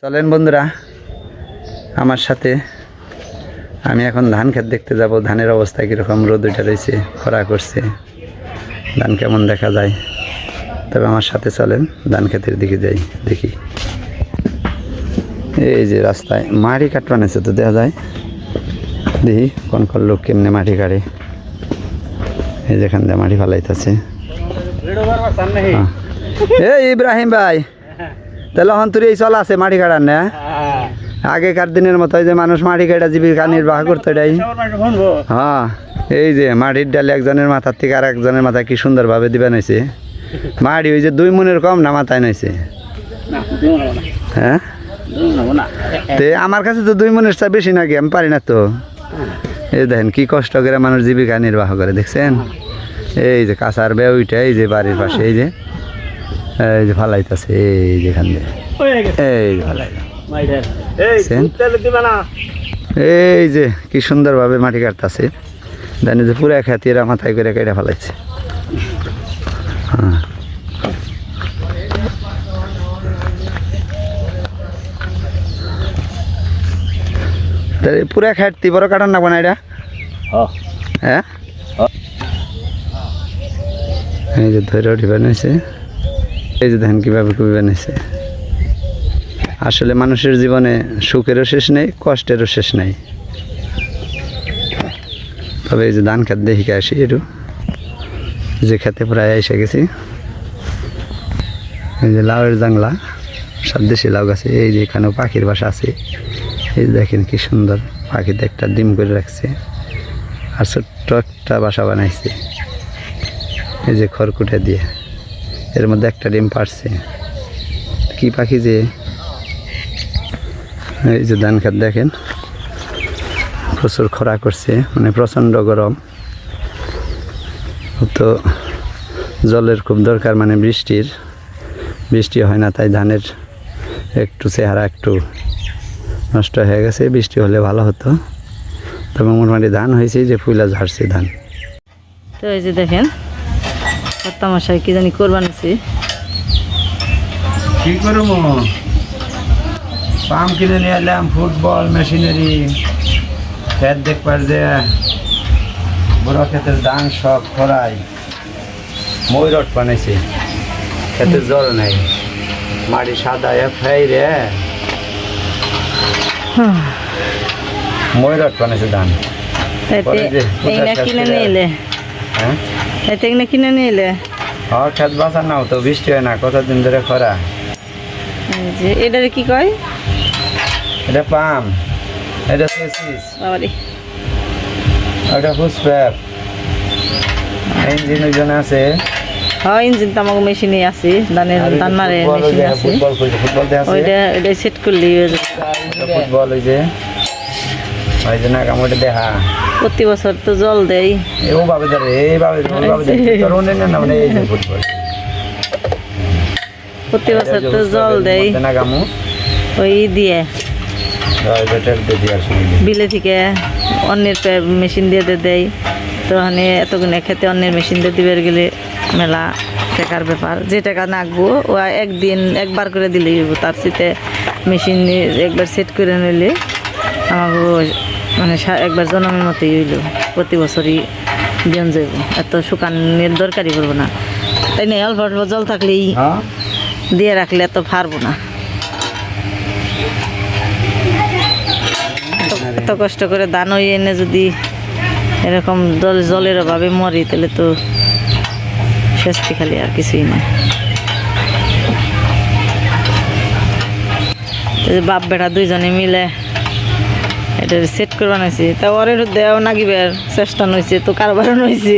চলেন বন্ধুরা আমার সাথে, আমি এখন ধান ক্ষেত দেখতে যাব। ধানের অবস্থা কীরকম, রোদ উঠে রয়েছে, খরা করছে, ধান কেমন দেখা যায়। তবে আমার সাথে চলেন, ধান ক্ষেতের দিকে যাই, দেখি। এই যে রাস্তায় মাটি কাটবানেছে তো দেখা যায়, দেখি কোন কোন লোক কেমনে মাটি কাটে। এই যেখান দিয়ে মাটি ফালাইতেছে। এই ইব্রাহিম ভাই, তাহলে এখন তোর এই চল আছে মাটি কাটার না? আগেকার দিনের মতো যে মানুষ মাটি কাটা জীবিকা নির্বাহ করতো এটাই। হ্যাঁ, এই যে মাটির ডালে একজনের মাথার থেকে আর একজনের মাথায় কি সুন্দরভাবে দিবে নইছে। মাটি ওই যে 2 মণের কম না মাথায় নইছে। হ্যাঁ, তে আমার কাছে তো 2 মণের চা বেশি নাকি, আমি পারি না তো। এই দেখেন কি কষ্ট করে মানুষ জীবিকা নির্বাহ করে, দেখছেন? এই যে কাঁচার বে ওইটা, এই যে বাড়ির পাশে এই যে ফালাইতেছে, এই যেখান দিয়ে এই এই যে কি সুন্দরভাবে মাটি কাটতেছে। জানি যে পুরা খ্যাতি এরা মাথায় করে কেটে ফেলাইছে। হ্যাঁ, পুরা খ্যাতি বড় কাটান না বানা এটা। হ্যাঁ, এই যে ধরে উঠে বানিয়েছে, এই যে ধান কীভাবে কবি বানিয়েছে। আসলে মানুষের জীবনে সুখেরও শেষ নেই, কষ্টেরও শেষ নেই। তবে এই যে ধান খেত দেখে আসি একটু, যে খেতে প্রায় এসে গেছি। এই যে লাউয়ের জাংলা, সব দেশি লাউ গাছে। এই যে এখানেও পাখির বাসা আছে, এই দেখেন কি সুন্দর, পাখিতে একটা ডিম করে রাখছে আর ছোট্ট একটা বাসা বানাইছে। এই যে খড়কুটে দিয়ে, এর মধ্যে একটা ডিম পারছে। কি পাখি যে। এই যে ধান খেত দেখেন, প্রচুর খরা করছে, মানে প্রচণ্ড গরম। তো জলের খুব দরকার, মানে বৃষ্টি হয় না, তাই ধানের একটু চেহারা একটু নষ্ট হয়ে গেছে। বৃষ্টি হলে ভালো হতো। তবে মোটামুটি ধান হয়েছে, যে ফুলা ঝাড়ছে ধান। তো এই যে দেখেন কর্তামশাই কি জানি করবান আছে। কি করবো, পাম্প কিনে নিয়ে এলাম, ফুটবল মেশিনারি, খেত দেখবার যে বড় ক্ষেতের ধান সব খরাই, ময়ূরট বানাইছে। খেতে জল নেই, মাটি সাদা ফ্রাই রে, ময়ূরট বানাইছে ধান। কিনে নিলে, হ্যাঁ কিনে নিলে খেত বাঁচা নাও তো, বৃষ্টি হয় না কতদিন ধরে খরা। এটারে কি কয়? এটা পাম্প, এটা সেসিস, ওটা হুসপ্যাপ, ইঞ্জিন ওইজন আছে। হ্যাঁ, ইঞ্জিন তো আমার মেশিনে আছে, ধান মারে মেশিনে আছে। ওইটা সেট করলি ফুটবল, ওই যে না কাম, ওইটা দেখা প্রতি বছর তো জল দেয়। এইভাবে ধরে, এইভাবে না, মানে এই যে ফুটবল প্রতি বছর তো জল দেয় না কামু, ওই দিয়ে বিলে থেকে অন্যের মেশিন দিয়ে দেয়। তো মানে এতগুলো খেতে অন্যের মেশিন দিয়ে দিবে গেলে মেলা টাকার ব্যাপার। যে টাকা নাকবো ও একবার করে দিলেই হইব। তার সাথে মেশিন একবার সেট করে নিলে আমাকে মানে একবার জন্মের মতোই হইল। প্রতি বছরই দিন যাইব, এত শুকানের দরকারই পড়বো না। তাই না, অল্প অল্প জল থাকলেই দিয়ে রাখলে এত পারবো না। এত কষ্ট করে ধান হয়ে এনে যদি এরকম জলের অভাবে মরি, তাহলে তো শাস্তি খালি, আর কিছুই না। বাপ বেটা দুইজনে মিলে এটা সেট করে বানাইছি। তা ওর একটু দেও নাগিবার চেষ্টা নইছে, তো কারবার নইছে।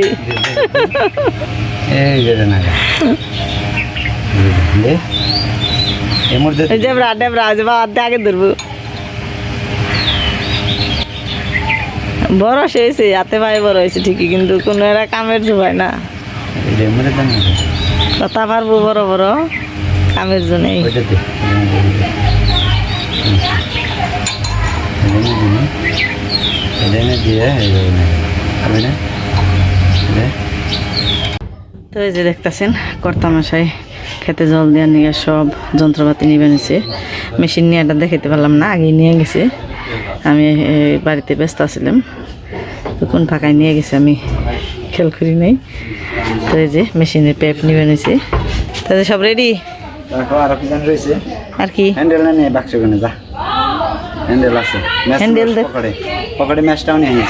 আগে ধরবো, বড় হয়েছে, হাতে পায়ে বড় হয়েছে ঠিকই, কিন্তু কোনো এরা কামের জোগায় না। কথা পারবো বড় বড়, কামের জন্য তো এই যে দেখতেছেন কর্তামশাই খেতে জল দেওয়ার নিয়ে সব যন্ত্রপাতি নিবে নিছে। মেশিন নিয়ে এটা দেখাতে পারলাম না, আগেই নিয়ে গেছে। আমি বাড়িতে ব্যস্ত আছিলাম, তো কোন ফাঁকায় নিয়ে গেছে আমি খেয়াল করি নাই। তো এই যে মেশিনের পেপ নিবে নিছে। তাদের সব রেডি। দেখো আরো কি জান রয়েছে, আর কি হ্যান্ডেল না নিয়ে বাক্স কোনে যা, হ্যান্ডেল আছে, হ্যান্ডেল দে। পকড়ে পকড়ে ম্যাচটাও নিয়ে আসি।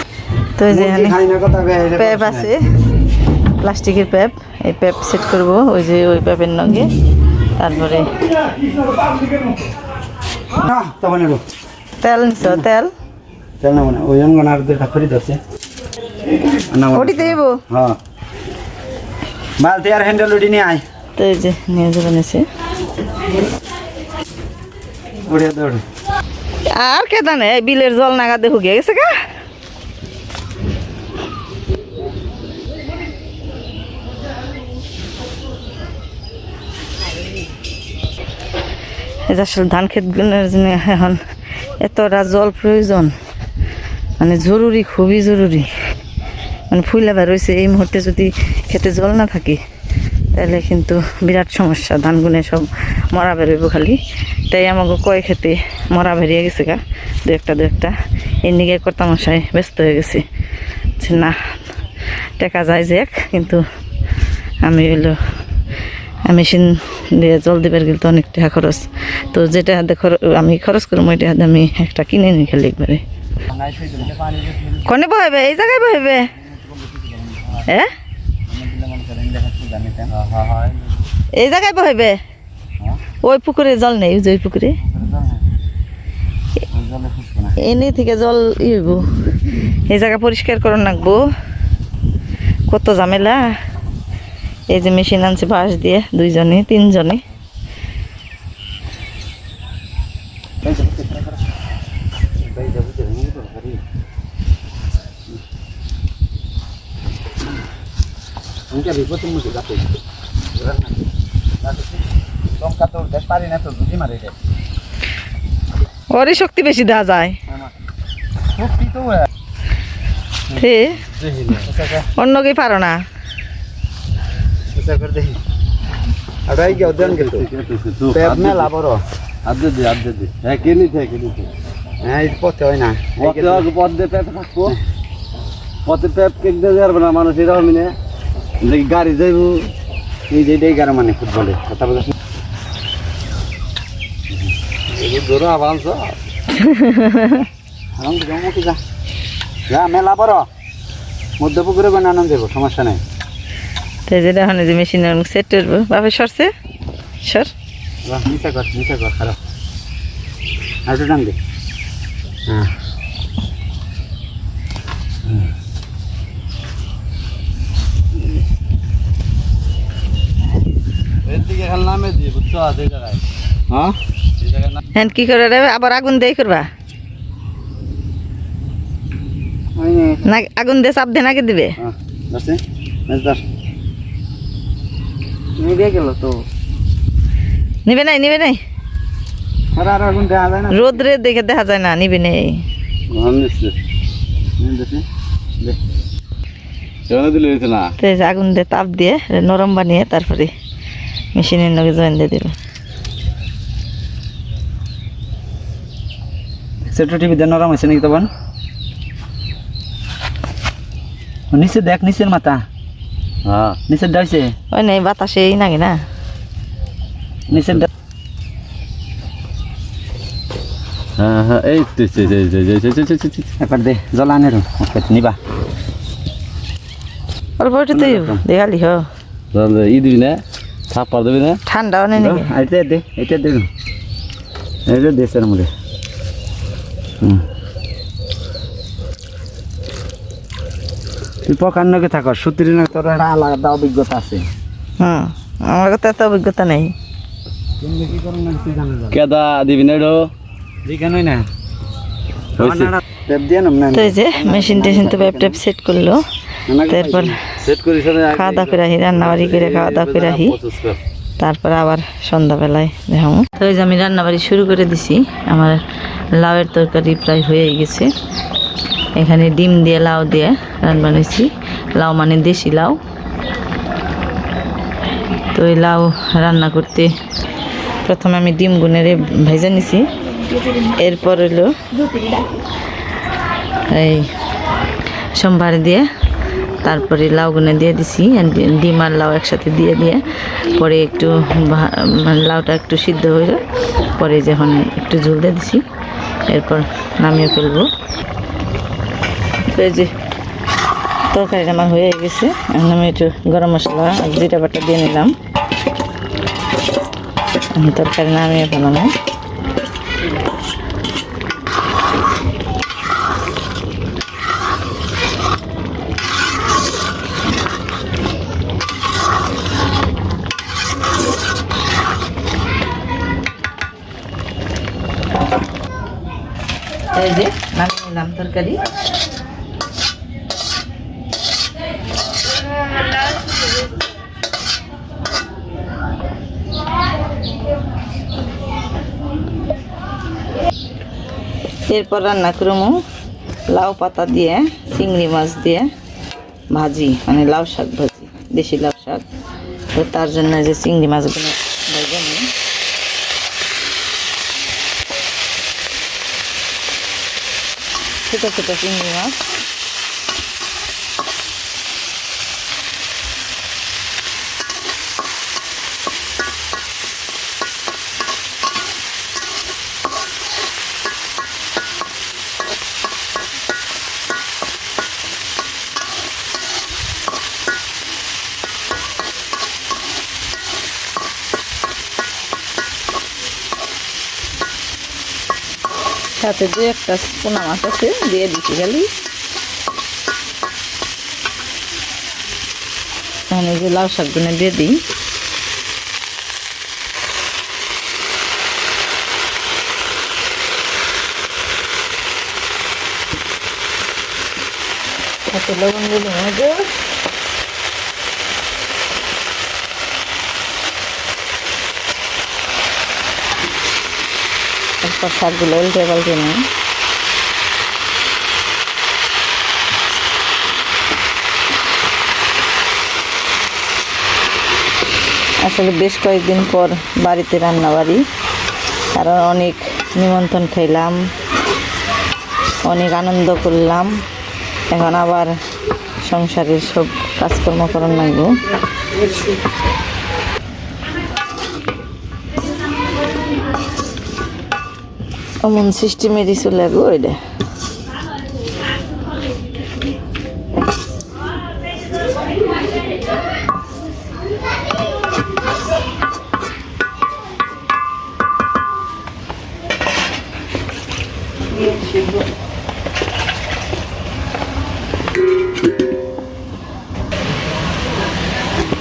তো এই যে এখানে খাই না কথা পেপ আছে, প্লাস্টিকের পেপ। এই পেপ সেট করব ওই যে ওই পেপের নগে। তারপরে না তখন এলো তেল নিছ, তেল তেল না মনে ওই জন্য আর দুটা ফরি দছে না ওটি দেব। হ্যাঁ বালতি আর হ্যান্ডেল ওটি নিয়ে আয়। তো এই যে নিয়ে যাবে নিছে। ওড়িয়া দৌড় আর কে জানে এই বিলের জল নাগা দেখো গিয়ে গেছে গা। এই যে আসলে ধান ক্ষেত গুলোর জন্য এখন এতটা জল প্রয়োজন, মানে জরুরি, খুবই জরুরি। মানে ফুলে বের হয়েছে, এই মুহূর্তে যদি খেতে জল না থাকে তাহলে কিন্তু বিরাট সমস্যা। ধানগুনে সব মরা বেরোইব খালি। তাই আমাকে কয় খেতে মরা বেরিয়ে গেছে গা দু একটা। এর নিগে কর্তামশাই ব্যস্ত হয়ে গেছে যে না টাকা যায় যে এক, কিন্তু আমি হইলো মেশিন দিয়ে জল দিবার গেলে তো অনেক টাকা খরচ। তো যেটা আমি খরচ করবো ওইটা আমি একটা কিনে নিই খালি একবারে। কনে বহাইবে? এই জায়গায় বহাইবে? হ্যাঁ এই জায়গায় বহাইবে? ওই পুকুরে জল নেই, ওই যে ওই পুকুরে এনে থেকে জল হইব। এই জায়গা পরিষ্কার করে রাখবো, কত ঝামেলা। এই যে মেশিন আনছে বাঁশ দিয়ে, 2 জনে 3 জনে। ওরই শক্তি বেশি দেওয়া যায়, অন্য কি পারো না। পথে হয় না পথে পেপ কেক দিয়ে যাবে না মানুষ এরকম গাড়ি যাইব এই যে 11 মানে ফুটবলে কথা বলে ধরো আবাস যা মেলা বড় মধ্য পুকুরে বানানো যাবো, সমস্যা নাই। তাই যে এখন যে মেশিন সেট করবো। বাপে সরছে সর, নিচা কর খারাপ আর একটু টান দে। হ্যাঁ এর দিকে খেল নামে দিয়ে বুঝছো আছে এই জায়গায়। হ্যাঁ এই জায়গায় না হ্যাঁ কি করে রে? আবার আগুন দিয়ে করবা না? আগুন দিয়ে চাপ দিয়ে নাকি দিবে? গেল তো নিবে নাই আর আগুন দেখা যায় না, রোদ্রে দেখে দেখা যায় না, নিবে নেই। দিলে হয়েছে না তো এই যে আগুন দিয়ে তাপ দিয়ে নরম বানিয়ে তারপরে মেশিনের নগে জয়েন দিয়ে দিল। ছোট টিভি দিয়ে নরম হয়েছে নাকি তখন? নিচে দেখ, নিচের মাথা, হ্যাঁ নিচের ডাইছে, ওই নাই বাতাসেই নাকি না নিচের হ্যাঁ এই একবার দে জল আনে নিবা অল্প একটু তো দেখালি হ। ই দিবি না, থাপ্পড় দিবি না। ঠান্ডাও নেই নাকি? এটা দে এটা দেশের মধ্যে তুই পকার নকে থাক, সত্যি না তোর একটা আলাদা অভিজ্ঞতা আছে। আমার কথা এত অভিজ্ঞতা নেই। কেদা দিবি না এডো দেখানোই না হয়েছে তো এই যে মেশিন টেশিন তো ব্যাপ ট্যাপ সেট করলো। তারপর সেট করিস খাওয়া দাওয়া করে আহি, রান্নাবাড়ি করে খাওয়া দাওয়া করে আহি, তারপর আবার সন্ধ্যাবেলায় দেখাবো। তো এই যে আমি রান্নাবাড়ি শুরু করে দিছি। আমার লাউয়ের তরকারি প্রায় হয়ে গেছে। এখানে ডিম দিয়ে লাউ দিয়ে রান্না বানিয়েছি। লাউ মানে দেশি লাউ। তো এই লাউ রান্না করতে প্রথমে আমি ডিম গুনেরে ভেজে নিছি, এরপর হলো এই সোমবার দিয়ে তারপরে লাউ গুনে দিয়ে দিছি, আর ডিম আর লাউ একসাথে দিয়ে পরে একটু মানে লাউটা একটু সিদ্ধ হয়ে পরে যখন একটু ঝোল দিয়ে দিছি, এরপর নামিয়ে ফেলবো। তো এই যে তরকারিটা আমার হয়ে গেছে, এখন আমি একটু গরম মশলা আর জিরা বাটা দিয়ে নিলাম, তরকারি নামিয়ে ফেলানো। এই যে নামিয়ে নিলাম তরকারি। এরপর রান্না করবো লাউ পাতা দিয়ে চিংড়ি মাছ দিয়ে ভাজি, মানে লাউ শাক ভাজি, দেশি লাউ শাক। তো তার জন্য যে চিংড়ি মাছগুলো ভেজে নিই, ছোটো ছোটো চিংড়ি মাছ। সাথে দু একটা পোনা মাছ আছে দিয়ে দিতে গেলি, তাহলে যে লাউ শাকগুলো দিয়ে দিই। সাথে লবণ দিয়ে দিই, তারপর শাকগুলো উল্টে পাল্টে নিই। আসলে বেশ কয়েকদিন পর বাড়িতে রান্না বাড়ি, কারণ অনেক নিমন্ত্রণ খেলাম, অনেক আনন্দ করলাম, এখন আবার সংসারের সব কাজকর্ম করার লাগবো। অমন সিস্টেমেরই চলে গো এটা।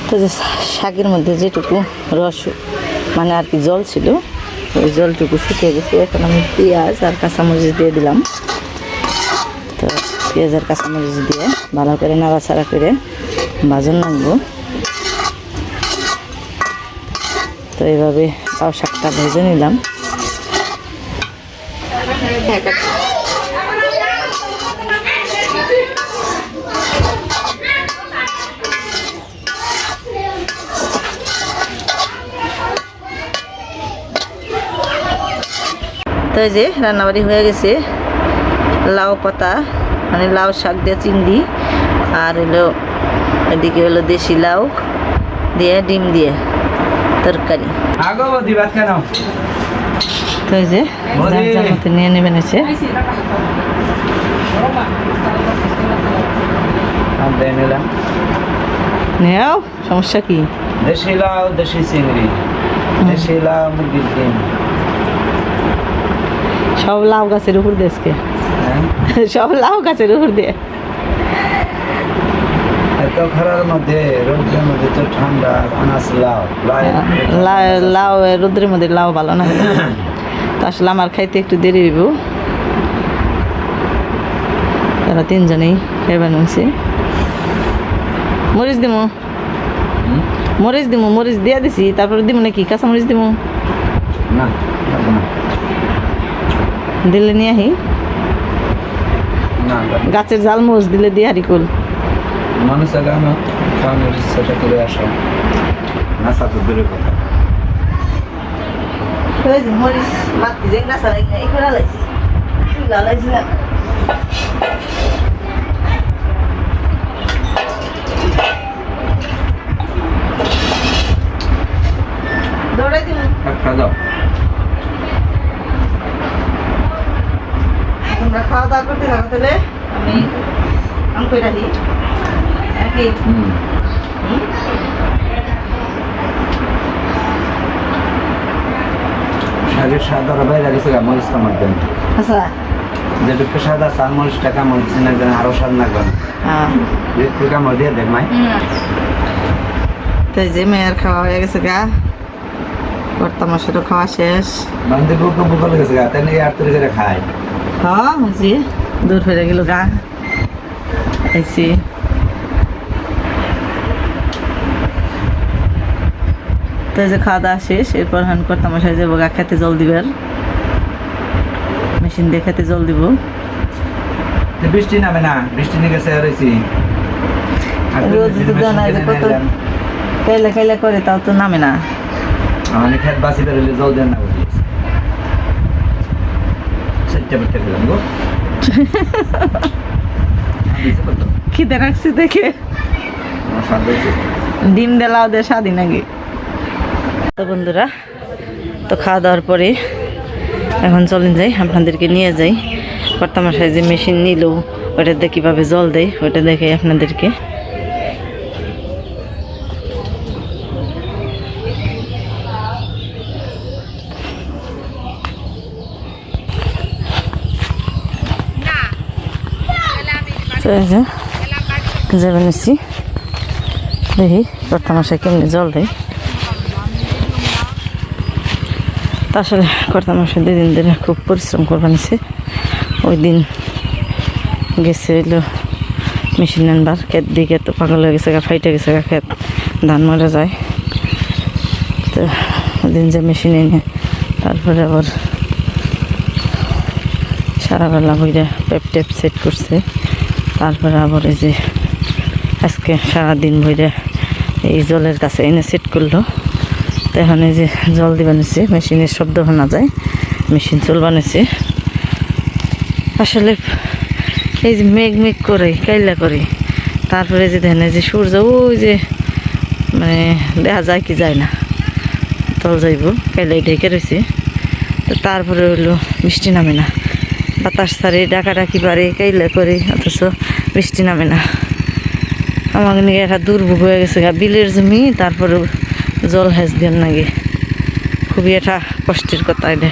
তো যে শাকের মধ্যে যেটুকু রস মানে আর কি জল ছিল, ওই জলটুকু শুকিয়ে গেছে। এখন আমি পেঁয়াজ আর কাঁচামরিচ দিয়ে দিলাম। তো পেঁয়াজ আর কাঁচামরিচ দিয়ে ভালো করে নাড়াচাড়া করে ভাজন রাখবো। তো এইভাবে লাউ শাকটা ভেজে নিলাম। তো এই যে রান্নাবাড়ি হয়ে গেছে, লাউ পাতা মানে লাউ শাক দিয়ে চিংড়ি, আর হলো এদিকে হলো দেশি লাউ দিয়ে ডিম দিয়ে তরকারি। তো এই যে যার মতো নিয়ে নেবেন এসে। নেও, সমস্যা কি? দেশি লাউ, দেশি চিংড়ি, দেশি লাউ, মুরগির ডিম। সব লাউ গাছের উপর দেশকে, সব লাউ গাছের উপর দিয়ে। এত খরার মধ্যে, রোদ্রের মধ্যে তো ঠান্ডা আনাস লাউ। লাউ রোদ্রের মধ্যে লাউ ভালো না, তো আসলে আমার খাইতে একটু দেরি হইব। তারা তিনজনেই খাইবার নিচ্ছে। মরিচ দিমু, মরিচ দিমু, মরিচ দিয়া দিছি, তারপরে দিমু নাকি কাঁচা মরিচ দিমু? না দিলে নিয়ে আহি। গাছের জাল মরিচ দিলে দিয়ে হারি কুল মানুষ আগে আমার খাওয়ানোর ইচ্ছাটা করে আসো, নাসা তো দূরের কথা। ওই যে মরিচ মাটি যে না সারাই এই করে লাইছি লাইছি না দৌড়াই দিন একটা দাও। তোমরা খাওয়া দাওয়া করতে থাকো তাহলে আমি কই রাখি নাকি শাড়ির সাদা বাইরে গেছে মরিচ আমার দেন আচ্ছা যেটুকু সাদা চার মরিচ টাকা মরিচ না দেন আরো স্বাদ লাগবে না। হ্যাঁ যেটুকু কামড় দিয়ে দেখ মাই। তাই যে মেয়ের খাওয়া হয়ে গেছে গা কর্তা মাসেরও খাওয়া শেষ বান্ধে বুক বুক গেছে গা তাই নিয়ে আর তৈরি করে খায়। হ্যাঁ বুঝি দূর হয়ে গেল গা আইসি তো এই যে খাওয়া দাওয়া শেষ এরপর হান কর্তা মশাই যাবো গা খেতে জল দিবেন মেশিন দিয়ে খেতে জল দিব বৃষ্টি নামে না বৃষ্টি নিয়ে গেছে রয়েছি রোদ তো জানা যে কত কাইলা কাইলা করে তাও তো নামে না মানে খেত বাসি ধরলে জল দেন না বলিস সেটা বেটে দিলাম গো খিদে রাখছি দেখে আমার স্বাদ হয়েছে। ডিম দেলাও দে স্বাদই নাকি তো বন্ধুরা তো খাওয়া দাওয়ার পরে এখন চলেন যাই আপনাদেরকে নিয়ে যাই কর্তামশাই যে মেশিন নিল ওটাতে কীভাবে জল দেয় ওটা দেখে আপনাদেরকে যাবে নিচ্ছি দেখি কর্তামশাই কেমনি জল দেয় তা আসলে কর্তামশাই 2 দিন ধরে খুব পরিশ্রম করবা নিছে ওই দিন গেছে এলো মেশিন আনবার ক্ষেত দিকে তো পাগল হয়ে গেছে ফাইটে গেছে ক্ষেত ধান মারা যায় তো ওই দিন যে মেশিন এনে তারপরে আবার সারাবেলা বইরা পেপ টেপ সেট করছে তারপরে আবার এই যে আজকে সারাদিন বইরা এই জলের কাছে এনে সেট করলো তো এখন এই যে জল দিবা নিচ্ছে মেশিনের শব্দ শোনা যায় মেশিন চলবা নিচ্ছে আসলে এই যে মেঘ মেঘ করে কাইলা করে তারপরে যে দেখেন এই যে সূর্য ওই যে মানে দেখা যায় কি যায় না তল যাইব কাইলাই ঢেকে রয়েছে তো তারপরে হইলো বৃষ্টি নামে না বাতাস ছাড়ে ডাকাডাকি পারে কাইলা করে অথচ বৃষ্টি নামে না আমাকে নিয়ে একটা দুর্ভোগ হয়ে গেছে বিলের জমি তারপরে জল হেস দেন নাকি খুবই একটা কষ্টের কথা এটা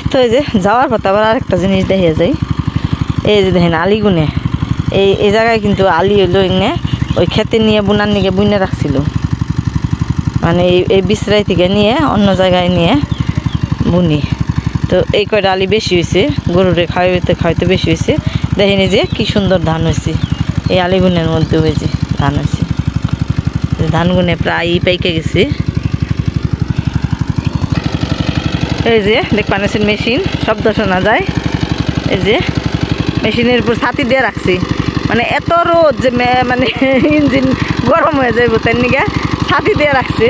তো এই যে যাওয়ার পথে আবার আরেকটা জিনিস দেখিয়ে যায় এই যে দেখেন আলিগুনে এই জায়গায় কিন্তু আলি হইলো এনে ওই খেতে নিয়ে বুনার নিয়ে বুনে রাখছিল মানে এই বিছরাই থেকে নিয়ে অন্য জায়গায় নিয়ে বুনি তো এই কয়টা আলি বেশি হয়েছে গরুরে খাওয়াইতে বেশি হয়েছে দেখেনি যে কি সুন্দর ধান হয়েছে এই আলিগুনের মধ্যে হয়েছে ধান হয়েছে ধানগুনে প্রায় পাইকে গেছে এই যে দেখবেন মেশিন শব্দ শোনা যায় এই যে মেশিনের উপর ছাতি দিয়ে রাখছি মানে এত রোদ যে মানে ইঞ্জিন গরম হয়ে যাইব তার নিকে ছাতি দিয়ে রাখছে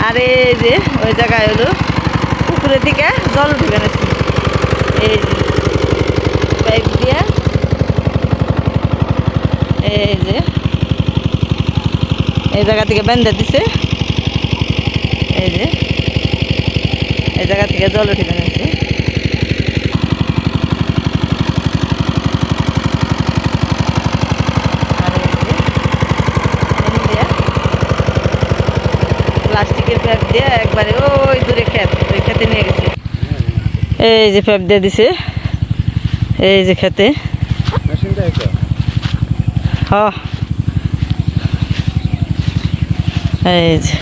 আর এই যে ওই জায়গায় হলো পুকুরের দিকে জল ঢুকে নিচ্ছে এই যে পাইপ দিয়ে এই যে এই জায়গা থেকে বেঁধে দিছে এই যে এই জায়গা থেকে জল উঠে বেঁধেছে প্লাস্টিকের প্যাপ দিয়ে একবারে ওই দূরে ক্ষেত ওই খেতে নিয়ে গেছে এই যে প্যাপ দিয়ে দিছে এই যে খেতে হ্যাঁ এই যে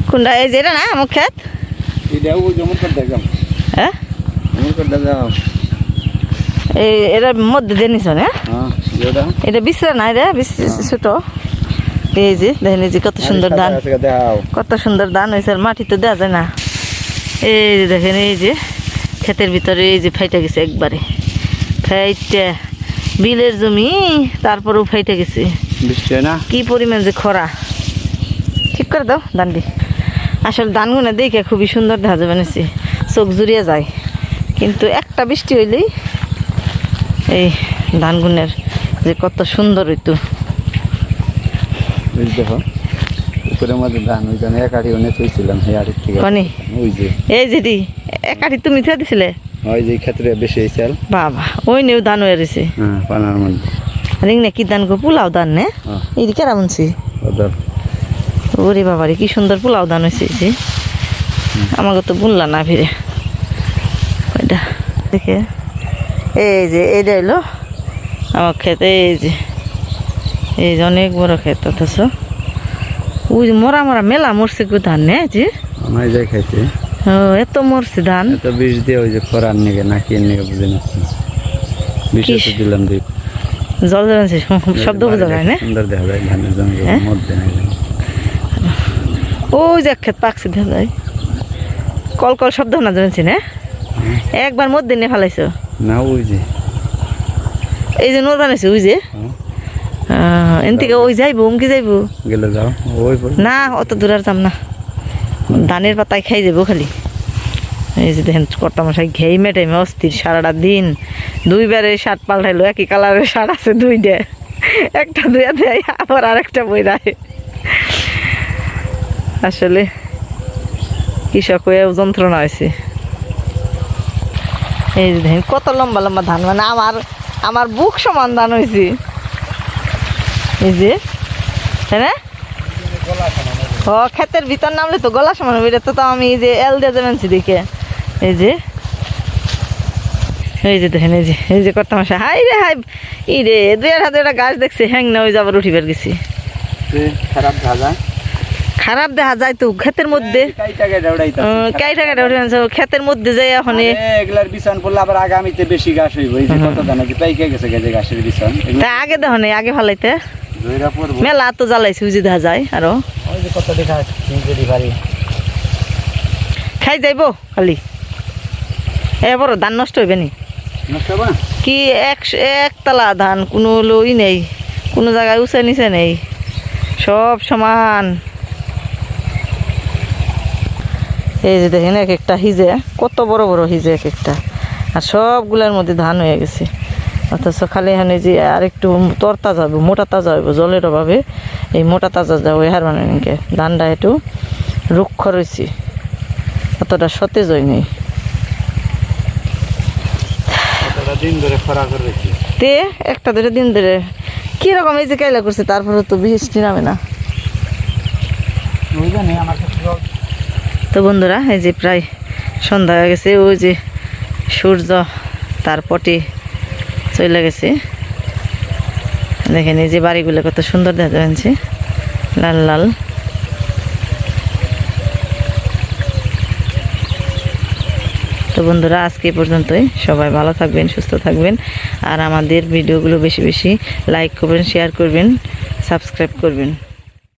কোনটা এই যে এটা না আমার ক্ষেত হ্যাঁ এই এটার মধ্যে দিয়ে নিছ না এটা বিশ্রা না এটা ছোট এই যে দেখেন এই যে কত সুন্দর ধান কত সুন্দর ধান হয়েছে আর মাটি তো দেওয়া যায় না এই যে দেখেন এই যে ক্ষেতের ভিতরে এই যে ফাইটে গেছে একবারে ফাইটে বিলের জমি তারপরেও ফাইটে গেছে বৃষ্টি হয় না। কি পরিমাণ যে খরা, ঠিক করে দাও দান্ডি। আসলে ধানগুলো দেখে খুবই সুন্দর দেখা যাবে নিছি, চোখ জুড়িয়ে যায়, কিন্তু একটা বৃষ্টি হইলেই এই ধানগুনের যে কত সুন্দর হইতো। ওই দেখো পুকুরের মধ্যে ধান ওইখানে একাঠি অনেক হয়েছিলাম সেই আরেক থেকে কনি ওই যে এই যেটি একাঠি তুমি থিয়া দিছিলে, ওই যে ক্ষেত্রে বেশি হয়েছে বাবা ওই নেও ধান হয়ে রয়েছে। হ্যাঁ পানার মধ্যে রিং না কি ধান গো, পোলাও ধান নে হ্যাঁ। এই কেরা বুনছি, ওদের ওরে বাবারে কি সুন্দর পোলাও ধান হয়েছে যে, আমাকে তো বুনলা না ফিরে ওইটা দেখে। এই যে এইটা হইলো আমার ক্ষেত, এই যে অনেক বড় ক্ষেত, অথচ ওই যে মরা মরা মেলা মরছে গো ধান নে যে, আমার যাই খাইছে ও এত মরছে ধান। এত বিষ দিয়ে ওই যে খরার নিগে না কি নিগে বুঝে নিচ্ছি, বিষ তো দিলাম দিই জল যাচ্ছে শব্দ বোঝা যায় না। সুন্দর দেখা যায় ধানের জমি হ্যাঁ? মধ্যে নাই ওই যে এক ক্ষেত পাকছে দেখা যায়, কল কল শব্দ না জানছি না, একবার মধ্যে নিয়ে ফেলাইছো না ওই যে এই যে নোর বানাইছে ওই যে এন থেকে ওই যাইবো উমকি যাইবো গেলে যাও ওই পরে না, অত দূর আর যাম না, ধানের পাতায় খাই যাবো খালি। এই যে দেখেন কর্তামশাই ঘেই মেটাইমে অস্থির সারাটা দিন, দুইবারে শার্ট পাল্টাইলো, একই কালারের শার্ট আছে দুইটা, একটা ধুয়া দেয় আবার আরেকটা বই দেয়। আসলে কৃষক হয়েও যন্ত্রণা হয়েছে। এই যে দেখেন কত লম্বা লম্বা ধান, মানে আমার বুক সমান ধান হয়েছে, এই যে তাই না। ও ক্ষেতের ভিতর নামলে তো গলা সমান হবে, এটা তো আমি এই যে এল দিয়ে যাবেনছি দেখে। এই যে দেখেন এই যে করতাম হাই রে হাই ই রে, দুই হাতে একটা গাছ দেখছে হ্যাং না, ওই যাবার উঠিবার গেছি। খারাপ দেখা খারাপ দেখা যায় তো ক্ষেতের মধ্যে, কাইটা কাটা উঠে ক্ষেতের মধ্যে যাই এখন এগুলার বিছান পড়লে আবার আগামীতে বেশি ঘাস হইব। এই যে কত দানা যে পাইকে গেছে যে ঘাসের বিছান, তা আগে দেখো না, আগে ফালাইতে জয়রা পড়বো মেলা তো জ্বালাইছে উজি দেখা যায়। আরো ওই যে কত দেখা বাড়ি খাই যাইব খালি এবার ধান নষ্ট হইবে নি নষ্ট হবে না। কি একতলা ধান, কোনো লই নেই, কোনো জায়গায় উঁচে নিচে নেই, সব সমান। এই যে দেখেন এক একটা হিজে কত বড় বড় হিজে এক একটা, আর সবগুলোর মধ্যে ধান হয়ে গেছে। অথচ খালি এখানে যে আর একটু তরতা যাবে, মোটা তাজা হইব জলের অভাবে, এই মোটা তাজা যাবো হার মানে ধানটা একটু রুক্ষ রয়েছে, অতটা সতেজ হয়নি। দিন ধরে খরা করে রেখেছি তে একটা দুটো দিন ধরে কিরকম এই যে কাইলা করছে, তারপরে তো বৃষ্টি নামে না। ওই জানি আমার কাছে তো বন্ধুরা এই যে প্রায় সন্ধ্যা হয়ে গেছে, ওই যে সূর্য তার পটে চলে গেছে। দেখেন এই যে বাড়িগুলো কত সুন্দর দেখা যাচ্ছে, লাল লাল। তো বন্ধুরা আজকে এই পর্যন্তই, সবাই ভালো থাকবেন, সুস্থ থাকবেন, আর আমাদের ভিডিওগুলো বেশি বেশি লাইক করবেন, শেয়ার করবেন, সাবস্ক্রাইব করবেন।